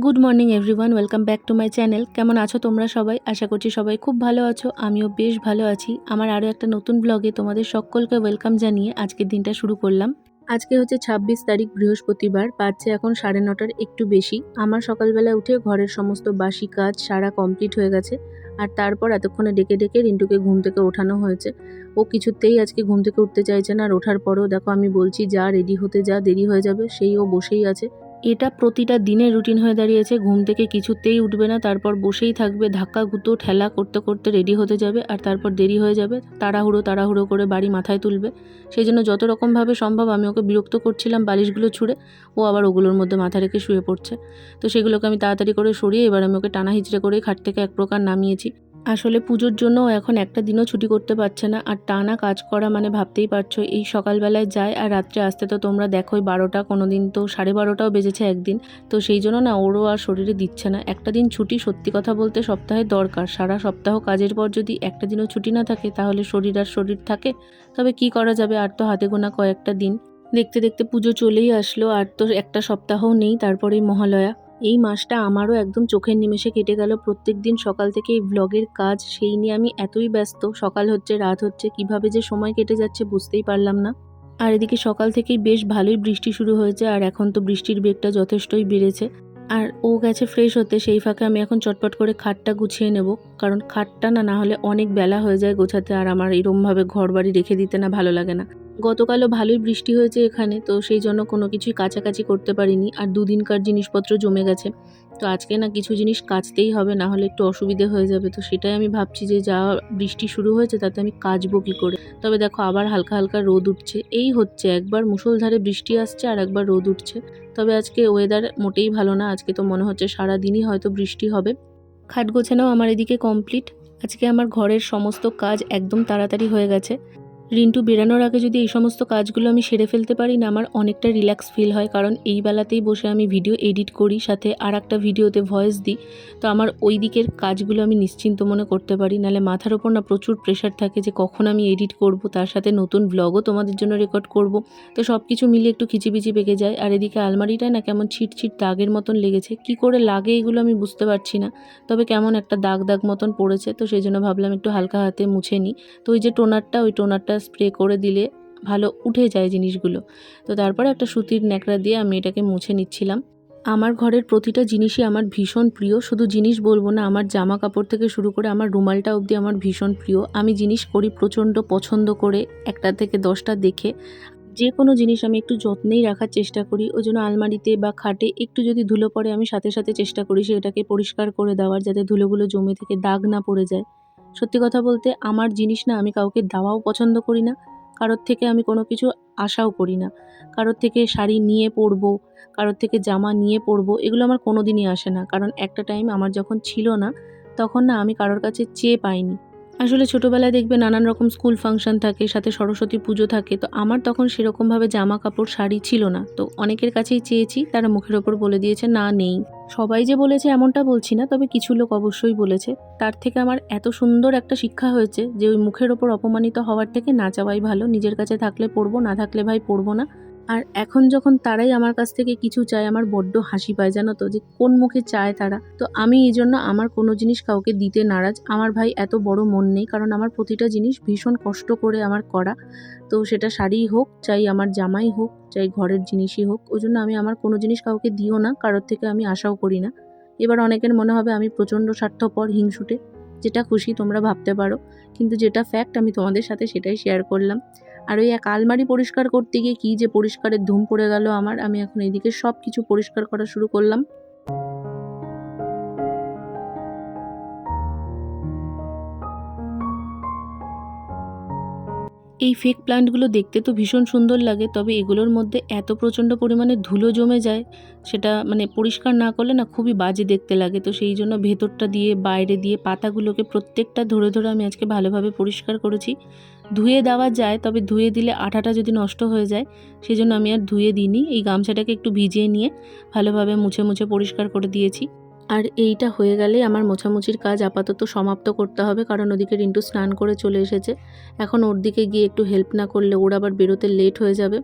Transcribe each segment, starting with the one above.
Good morning everyone, welcome back to my channel. কেমন আছো তোমরা সবাই? আশা করছি সবাই খুব ভালো আছো। আমিও বেশ ভালো আছি। আমার আরও একটা নতুন ব্লগে তোমাদের সকলকে ওয়েলকাম জানিয়ে আজকের দিনটা শুরু করলাম। আজকে হচ্ছে ২৬ তারিখ, বৃহস্পতিবার। বাজছে এখন ৯:৩০ একটু বেশি। আমার সকালবেলা উঠে ঘরের সমস্ত বাসি কাজ সারা কমপ্লিট হয়ে গেছে। আর তারপর এতক্ষণে ডেকে ডেকে রিন্টুকে ঘুম থেকে ওঠানো হয়েছে। ও কিছুতেই আজকে ঘুম থেকে উঠতে চাইছে না। আর ওঠার পরেও দেখো আমি বলছি যা রেডি হতে, যা দেরি হয়ে যাবে, সেই ও বসেই আছে। এটা প্রতিটা দিনের রুটিন হয়ে দাঁড়িয়েছে। ঘুম থেকে কিছুতেই উঠবে না, তারপর বসেই থাকবে, ধাক্কা গুঁতো ঠেলা করতে করতে রেডি হতে যাবে। আর তারপর দেরি হয়ে যাবে, তাড়াহুড়ো তাড়াহুড়ো করে বাড়ি মাথায় তুলবে। সেই জন্য যত রকমভাবে সম্ভব আমি ওকে বিরক্ত করছিলাম বালিশগুলো ছুঁড়ে, ও আবার ওগুলোর মধ্যে মাথা রেখে শুয়ে পড়ছে। তো সেগুলোকে আমি তাড়াতাড়ি করে সরিয়ে এবার আমি ওকে টানা হিচড়ে করেই খাট থেকে এক প্রকার নামিয়েছি। আসলে পুজোর জন্য ও এখন একটা দিনও ছুটি করতে পারছে না। আর টানা কাজ করা মানে ভাবতেই পারছো, এই সকালবেলায় যায় আর রাত্রে আসতে তো তোমরা দেখোই ১২টা, কোনো দিন তো ১২:৩০টাও বেজেছে একদিন। তো সেই জন্য না ওরও আর শরীরে দিচ্ছে না। একটা দিন ছুটি সত্যি কথা বলতে সপ্তাহে দরকার। সারা সপ্তাহ কাজের পর যদি একটা দিনও ছুটি না থাকে তাহলে শরীর আর শরীর থাকে? তবে কি করা যাবে, আর তো হাতে গোনা কয়েকটা দিন। দেখতে দেখতে পুজো চলেই আসলো, আর তো একটা সপ্তাহও নেই, তারপরেই মহালয়া। এই মাসটা আমারও একদম চোখের নিমেষে কেটে গেল। প্রত্যেকদিন সকাল থেকে এই ব্লগের কাজ, সেই নিয়ে আমি এতই ব্যস্ত। সকাল হচ্ছে, রাত হচ্ছে, কিভাবে যে সময় কেটে যাচ্ছে বুঝতেই পারলাম না। আর এদিকে সকাল থেকেই বেশ ভালোই বৃষ্টি শুরু হয়েছে, আর এখন তো বৃষ্টির বেগটা যথেষ্টই বেড়েছে। আর ও গেছে ফ্রেশ হতে, সেই ফাঁকে আমি এখন চটপট করে খাটটা গুছিয়ে নেব। কারণ খাটটা না হলে অনেক বেলা হয়ে যায় গোছাতে, আর আমার এরমভাবে ঘর বাড়ি রেখে দিতে না ভালো লাগে না। গতকালও ভালোই বৃষ্টি হয়েছে এখানে, তো সেই জন্য কোনো কিছুই কাচাকাচি করতে পারিনি। আর দুদিনকার জিনিসপত্র জমে গেছে। তো আজকে না কিছু জিনিস কাচতেই হবে, না হলে একটু অসুবিধে হয়ে যাবে। তো সেটাই আমি ভাবছি যে যা বৃষ্টি শুরু হয়েছে তাতে আমি কাচবো কী করে। তবে দেখো আবার হালকা হালকা রোদ উঠছে। এই হচ্ছে, একবার মুষলধারে বৃষ্টি আসছে আর একবার রোদ উঠছে। তবে আজকে ওয়েদার মোটেই ভালো না। আজকে তো মনে হচ্ছে সারাদিনই হয়তো বৃষ্টি হবে। খাট গোছানোও আমার এদিকে কমপ্লিট। আজকে আমার ঘরের সমস্ত কাজ একদম তাড়াতাড়ি হয়ে গেছে। রিন্টু বেরানোর আগে যদি এই সমস্ত কাজগুলো আমি সেরে ফেলতে পারি না, আমার অনেকটা রিল্যাক্স ফিল হয়। কারণ এই বেলাতেই বসে আমি ভিডিও এডিট করি, সাথে আর একটা ভিডিওতে ভয়েস দিই। তো আমার ওই দিকের কাজগুলো আমি নিশ্চিন্ত মনে করতে পারি। নাহলে মাথার ওপর না প্রচুর প্রেশার থাকে যে কখন আমি এডিট করব, তার সাথে নতুন ব্লগও তোমাদের জন্য রেকর্ড করব। তো সব কিছু মিলে একটু খিচিবিচি পেকে যায়। আর এদিকে আলমারিটায় না কেমন ছিট ছিট দাগের মতন লেগেছে। কি করে লাগে এগুলো আমি বুঝতে পারছি না। তবে কেমন একটা দাগ দাগ মতন পড়েছে, তো সেই জন্য ভাবলাম একটু হালকা হাতে মুছে নিই। তো ওই যে টোনারটা, ওই টোনারটা স্প্রে করে দিলে ভালো উঠে যায় জিনিসগুলো। তো তারপরে একটা সুতির ন্যাকড়া দিয়ে আমি এটাকে মুছে নিচ্ছিলাম। আমার ঘরের প্রতিটা জিনিসই আমার ভীষণ প্রিয়। শুধু জিনিস বলবো না, আমার জামা কাপড় থেকে শুরু করে আমার রুমালটা অবধি আমার ভীষণ প্রিয়। আমি জিনিস করি প্রচণ্ড পছন্দ করে, একটা থেকে 10টা দেখে। যে কোনো জিনিস আমি একটু যত্নেই রাখার চেষ্টা করি। ওই জন্য আলমারিতে বা খাটে একটু যদি ধুলো পড়ে আমি সাথে সাথে চেষ্টা করি সেটাকে পরিষ্কার করে দেওয়ার, যাতে ধুলোগুলো জমে থেকে দাগ না পড়ে যায়। সত্যি কথা বলতে আমার জিনিস না আমি কাউকে দেওয়াও পছন্দ করি না। কারোর থেকে আমি কোনো কিছু আশাও করি না। কারোর থেকে শাড়ি নিয়ে পরবো, কারোর থেকে জামা নিয়ে পরবো, এগুলো আমার কোনো দিনই আসে না। কারণ একটা টাইম আমার যখন ছিল না, তখন না আমি কারোর কাছে চেয়ে পাইনি। আসলে ছোটোবেলায় দেখবে নানান রকম স্কুল ফাংশন থাকে, সাথে সরস্বতী পুজো থাকে। তো আমার তখন সেরকমভাবে জামা কাপড় শাড়ি ছিল না। তো অনেকের কাছেই চেয়েছি, তারা মুখের ওপর বলে দিয়েছে না নেই। সবাই যে বলেছে এমনটা বলছি না, তবে কিছু লোক অবশ্যই বলেছে। তার থেকে আমার এত সুন্দর একটা শিক্ষা হয়েছে যে ওই মুখের ওপর অপমানিত হওয়ার থেকে না চাওয়াই ভালো। নিজের কাছে থাকলে পরবো, না থাকলে ভাই পরবো না। আর এখন যখন তারাই আমার কাছ থেকে কিছু চায়, আমার বড্ড হাসি পায় জানো তো, যে কোন মুখে চায় তারা। তো আমি এই জন্য আমার কোনো জিনিস কাউকে দিতে নারাজ। আমার ভাই এত বড় মন নেই, কারণ আমার প্রতিটা জিনিস ভীষণ কষ্ট করে আমার করা। তো সেটা শাড়িই হোক, চাই আমার জামাই হোক, চাই ঘরের জিনিসই হোক, ওই জন্য আমি আমার কোনো জিনিস কাউকে দিও না, কারোর থেকে আমি আশাও করি না। এবার অনেকের মনে হবে আমি প্রচণ্ড স্বার্থপর, হিংসুটে, যেটা খুশি তোমরা ভাবতে পারো। কিন্তু যেটা ফ্যাক্ট আমি তোমাদের সাথে সেটাই শেয়ার করলাম। আর ওই এক আলমারি পরিষ্কার করতে গিয়ে কী যে পরিষ্কারের ধুম পড়ে গেল আমার। আমি এখন এইদিকে সব কিছু পরিষ্কার করা শুরু করলাম। এই ফেক প্লান্টগুলো দেখতে তো ভীষণ সুন্দর লাগে, তবে এগুলোর মধ্যে এত প্রচণ্ড পরিমাণে ধুলো জমে যায়, সেটা মানে পরিষ্কার না করলে না খুবই বাজে দেখতে লাগে। তো সেই জন্য ভেতরটা দিয়ে বাইরে দিয়ে পাতাগুলোকে প্রত্যেকটা ধরে ধরে আমি আজকে ভালোভাবে পরিষ্কার করেছি। ধুয়ে দেওয়া যায়, তবে ধুয়ে দিলে আঠাটা যদি নষ্ট হয়ে যায়, সেই জন্য আমি আর ধুয়ে দিইনি। এই গামছাটাকে একটু ভিজিয়ে নিয়ে ভালোভাবে মুছে মুছে পরিষ্কার করে দিয়েছি। আর এইটা হয়ে গেলে আমার মোছামুছির কাজ আপাতত সমাপ্ত করতে হবে, কারণ ওদিকে রিন্টু স্নান করে চলে এসেছে। এখন ওর দিকে গিয়ে একটু হেল্প না করলে ওর আবার বেরোতে লেট হয়ে যাবে।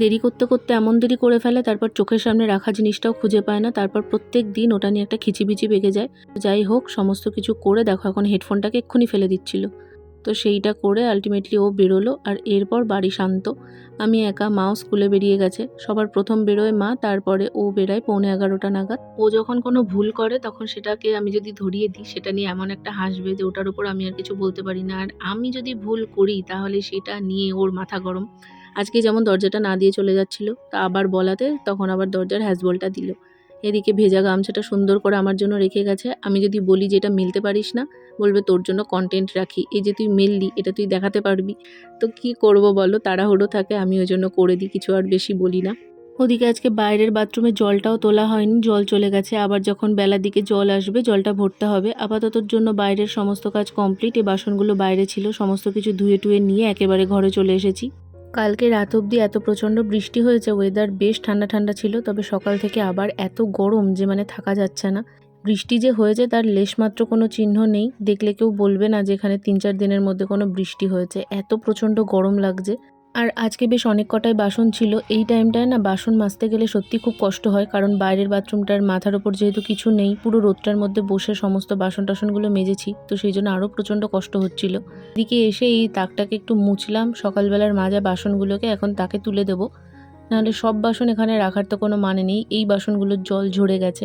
দেরি করতে করতে এমন দেরি করে ফেলে, তারপর চোখের সামনে রাখা জিনিসটাও খুঁজে পায় না। তারপর প্রত্যেক দিন ওটা নিয়ে একটা খিচিবিচি বেঁকে যায়। যাই হোক, সমস্ত কিছু করে দেখো এখন হেডফোনটাকে এক্ষুনি ফেলে দিচ্ছিল। তো সেইটা করে আলটিমেটলি ও বেরোলো, আর এরপর বাড়ি শান্ত। আমি একা, মাও স্কুলে বেরিয়ে গেছে। সবার প্রথম বেরোয় মা, তারপরে ও বেরোয় 11:15 নাগাদ। ও যখন কোনো ভুল করে তখন সেটাকে আমি যদি ধরিয়ে দিই, সেটা নিয়ে এমন একটা হাসবে যে ওটার উপর আমি আর কিছু বলতে পারি না। আর আমি যদি ভুল করি তাহলে সেটা নিয়ে ওর মাথা গরম। আজকে যেমন দরজাটা না দিয়ে চলে যাচ্ছিল, তা আবার বলাতে তখন আবার দরজার হ্যাজবলটা দিল। এদিকে ভেজা গামছাটা সুন্দর করে আমার জন্য রেখে গেছে। আমি যদি বলি যে এটা মেলতে পারিস না, বলবে তোর জন্য কন্টেন্ট রাখি, এই যে তুই মেললি এটা তুই দেখাতে পারবি। তো কি করব বলো, তাড়াহুড়ো থাকে, আমি ওই জন্য করে দিই, কিছু আর বেশি বলি না। ওদিকে আজকে বাইরের বাথরুমে জলটাও তোলা হয়নি, জল চলে গেছে। আবার যখন বেলার দিকে জল আসবে জলটা ভরতে হবে। আপাততর জন্য বাইরের সমস্ত কাজ কমপ্লিট। এই বাসনগুলো বাইরে ছিল, সমস্ত কিছু ধুয়ে টুয়ে নিয়ে একেবারে ঘরে চলে এসেছি। কালকে রাত অবধি এত প্রচণ্ড বৃষ্টি হয়েছে, ওয়েদার বেশ ঠান্ডা ঠান্ডা ছিল, তবে সকাল থেকে আবার এত গরম যে মানে থাকা যাচ্ছে না। বৃষ্টি যে হয়েছে তার লেশমাত্র কোনো চিহ্ন নেই, দেখলে কেউ বলবে না যে এখানে 3-4 দিনের মধ্যে কোনো বৃষ্টি হয়েছে। এত প্রচণ্ড গরম লাগছে। আর আজকে বেশ অনেক কটাই বাসন ছিল। এই টাইমটায় না বাসন মাজতে গেলে সত্যি খুব কষ্ট হয়, কারণ বাইরের বাথরুমটার মাথার ওপর যেহেতু কিছু নেই, পুরো রোদটার মধ্যে বসে সমস্ত বাসন টাসনগুলো মেজেছি, তো সেই জন্য আরও প্রচণ্ড কষ্ট হচ্ছিল। এদিকে এসে এই তাকটাকে একটু মুছলাম, সকালবেলার মাজা বাসনগুলোকে এখন তাকে তুলে দেবো, নাহলে সব বাসন এখানে রাখার তো কোনো মানে নেই। এই বাসনগুলোর জল ঝরে গেছে,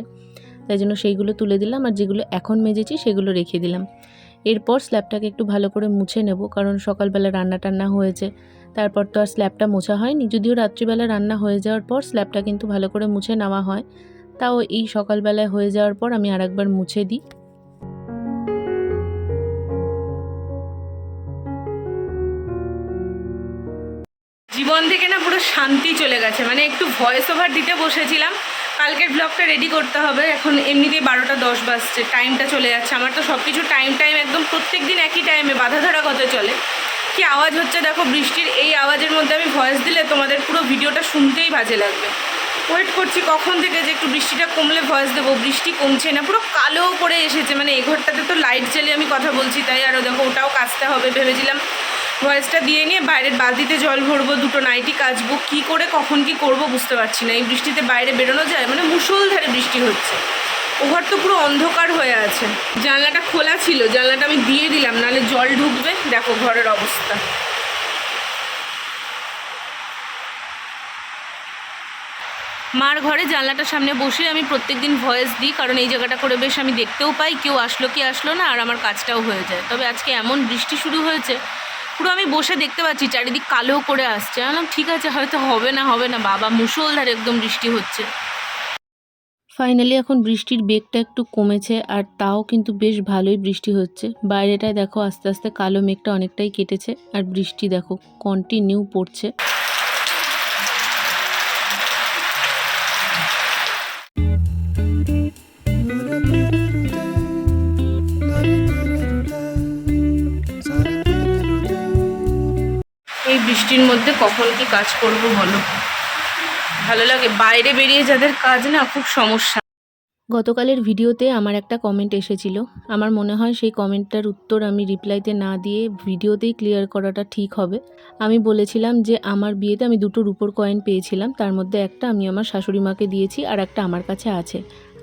তাই জন্য সেইগুলো তুলে দিলাম, আর যেগুলো এখন মেজেছি সেগুলো রেখে দিলাম। এরপর স্ল্যাবটাকে একটু ভালো করে মুছে নেব, কারণ সকালবেলা রান্না টান্না হয়েছে, তারপর তো আর স্ল্যাবটা মোছা হয়নি। যদিও রাত্রিবেলা রান্না হয়ে যাওয়ার পর স্ল্যাবটা কিন্তু ভালো করে মুছে নেওয়া হয়, তাও এই সকালবেলায় হয়ে যাওয়ার পর আমি আরেকবার মুছে দিই। জীবন থেকে না পুরো শান্তি চলে গেছে, মানে একটু ভয়েস ওভার দিতে বসেছিলাম, কালকের ব্লগটা রেডি করতে হবে। এখন এমনিতেই 12:10 বাজছে, টাইমটা চলে যাচ্ছে। আমার তো সব কিছু টাইম একদম প্রত্যেক দিন একই টাইমে বাধা ধরা কথা চলে। কি আওয়াজ হচ্ছে দেখো বৃষ্টির, এই আওয়াজের মধ্যে আমি ভয়েস দিলে তোমাদের পুরো ভিডিওটা শুনতেই বাজে লাগবে। ওয়েট করছি কখন থেকে যে একটু বৃষ্টিটা কমলে ভয়েস দেবো। বৃষ্টি কমছে না, পুরো কালো করে এসেছে। মানে এই ঘরটাতে তো লাইট জ্বালিয়ে আমি কথা বলছি, তাই আরও দেখো ওটাও কাচতে হবে। ভেবেছিলাম ভয়েসটা দিয়ে নিয়ে বাইরের বালতিতে জল ভরবো, দুটো নাইটি কাচবো, কী করে কখন কি করব বুঝতে পারছি না। এই বৃষ্টিতে বাইরে বেরোনো যায়? মানে মুষলধারে বৃষ্টি হচ্ছে, ও ঘর তো পুরো অন্ধকার হয়ে আছে। জানলাটা খোলা ছিল, জানলাটা আমি দিয়ে দিলাম, নাহলে জল ঢুকবে। দেখো ঘরের অবস্থা। মার ঘরে জানলাটার সামনে বসে আমি প্রত্যেকদিন ভয়েস দিই, কারণ এই জায়গাটা করে বেশ আমি দেখতেও পাই কেউ আসলো কি আসলো না, আর আমার কাজটাও হয়ে যায়। তবে আজকে এমন বৃষ্টি শুরু হয়েছে, পুরো আমি বসে দেখতে পাচ্ছি চারিদিক কালো করে আসছে। আমি ঠিক আছে, হয়তো হবে না বাবা, মুষলধারে একদম বৃষ্টি হচ্ছে। ফাইনালি এখন বৃষ্টির বেগটা একটু কমেছে, আর তাও কিন্তু বেশ ভালোই বৃষ্টি হচ্ছে। বাইরেটায় দেখো আস্তে আস্তে কালো মেঘটা অনেকটাই কেটেছে, আর বৃষ্টি দেখো কন্টিনিউ পড়ছে। এই বৃষ্টির মধ্যে কখন কি কাজ করব বলো, ভালো লাগে? বাইরে বেরিয়ে যাদের কাজ না, খুব সমস্যা। গতকালের ভিডিওতে আমার একটা কমেন্ট এসেছিল, আমার মনে হয় সেই কমেন্টটার উত্তর আমি রিপ্লাইতে না দিয়ে ভিডিওতেই ক্লিয়ার করাটা ঠিক হবে। আমি বলেছিলাম যে আমার বিয়েতে আমি 2টো রূপোর কয়েন পেয়েছিলাম, তার মধ্যে একটা আমি আমার শাশুড়ি মাকে দিয়েছি, আর একটা আমার কাছে আছে।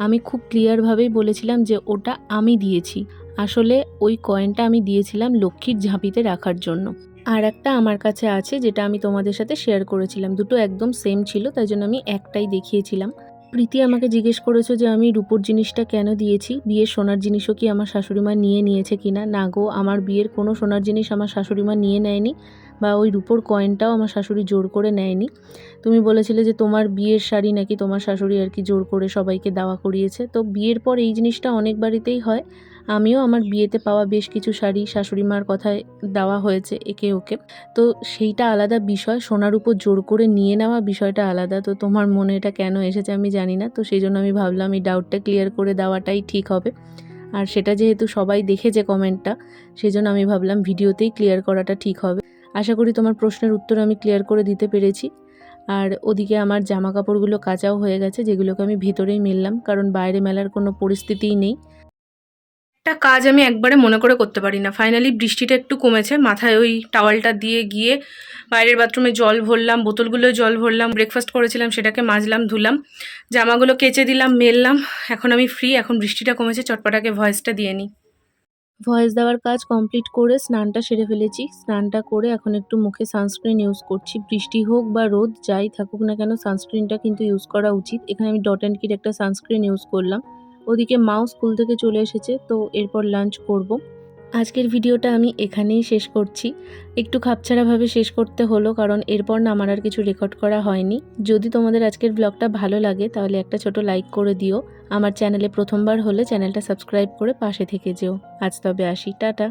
আমি খুব ক্লিয়ারভাবেই বলেছিলাম যে ওটা আমি দিয়েছি। আসলে ওই কয়েনটা আমি দিয়েছিলাম লক্ষ্মীর ঝাঁপিতে রাখার জন্য, আর একটা আমার কাছে আছে যেটা আমি তোমাদের সাথে শেয়ার করেছিলাম। দুটো একদম সেম ছিল, তাই জন্য আমি একটাই দেখিয়েছিলাম। প্রীতি আমাকে জিজ্ঞেস করেছো যে আমি রূপোর জিনিসটা কেন দিয়েছি, বিয়ের সোনার জিনিসও কি আমার শাশুড়িমা নিয়ে নিয়েছে কিনা। না গো, আমার বিয়ের কোনো সোনার জিনিস আমার শাশুড়িমা নিয়ে নেয়নি, বা ওই রূপোর কয়েনটাও আমার শাশুড়ি জোর করে নেয়নি। তুমি বলেছিলে যে তোমার বিয়ের শাড়ি নাকি তোমার শাশুড়ি আর কি জোর করে সবাইকে দেওয়া করিয়েছে, তো বিয়ের পর এই জিনিসটা অনেক বাড়িতেই হয়। আমিও আমার বিয়েতে পাওয়া বেশ কিছু শাড়ি শাশুড়িমার কথায় দেওয়া হয়েছে একে ওকে, তো সেইটা আলাদা বিষয়। সোনার উপর জোর করে নিয়ে নেওয়া বিষয়টা আলাদা। তো তোমার মনে এটা কেন এসেছে আমি জানি না, তো সেই জন্য আমি ভাবলাম এই ডাউটটা ক্লিয়ার করে দেওয়াটাই ঠিক হবে। আর সেটা যেহেতু সবাই দেখেছে কমেন্টটা, সেই জন্য আমি ভাবলাম ভিডিওতেই ক্লিয়ার করাটা ঠিক হবে। আশা করি তোমার প্রশ্নের উত্তর আমি ক্লিয়ার করে দিতে পেরেছি। আর ওদিকে আমার জামা কাপড়গুলো কাচাও হয়ে গেছে, যেগুলোকে আমি ভেতরেই মেললাম, কারণ বাইরে মেলার কোনো পরিস্থিতিই নেই। একটা কাজ আমি একবারে মনে করে করতে পারি না। ফাইনালি বৃষ্টিটা একটু কমেছে, মাথায় ওই টাওয়ালটা দিয়ে গিয়ে বাইরের বাথরুমে জল ভরলাম, বোতলগুলোয় জল ভরলাম, ব্রেকফাস্ট করেছিলাম সেটাকে মাজলাম ধুলাম, জামাগুলো কেচে দিলাম মেললাম। এখন আমি ফ্রি, এখন বৃষ্টিটা কমেছে, চটপটাকে ভয়েসটা দিয়ে নিই। ভয়েস দেওয়ার কাজ কমপ্লিট করে স্নানটা সেরে ফেলেছি। স্নানটা করে এখন একটু মুখে সানস্ক্রিন ইউজ করছি। বৃষ্টি হোক বা রোদ যাই থাকুক না কেন সানস্ক্রিনটা কিন্তু ইউজ করা উচিত। এখানে আমি ডট অ্যান্ড কির একটা সানস্ক্রিন ইউজ করলাম। ওদিকে মাও স্কুল থেকে চলে এসেছে, তো এরপর লাঞ্চ করব। আজকের ভিডিওটা আমি এখানেই শেষ করছি। একটু খাপছাড়াভাবে শেষ করতে হলো, কারণ এরপর না আমার আর কিছু রেকর্ড করা হয়নি। যদি তোমাদের আজকের ব্লগটা ভালো লাগে তাহলে একটা ছোট লাইক করে দিও। আমার চ্যানেলে প্রথমবার হলে চ্যানেলটা সাবস্ক্রাইব করে পাশে থেকে যেও। আজ তবে আসি, টাটা।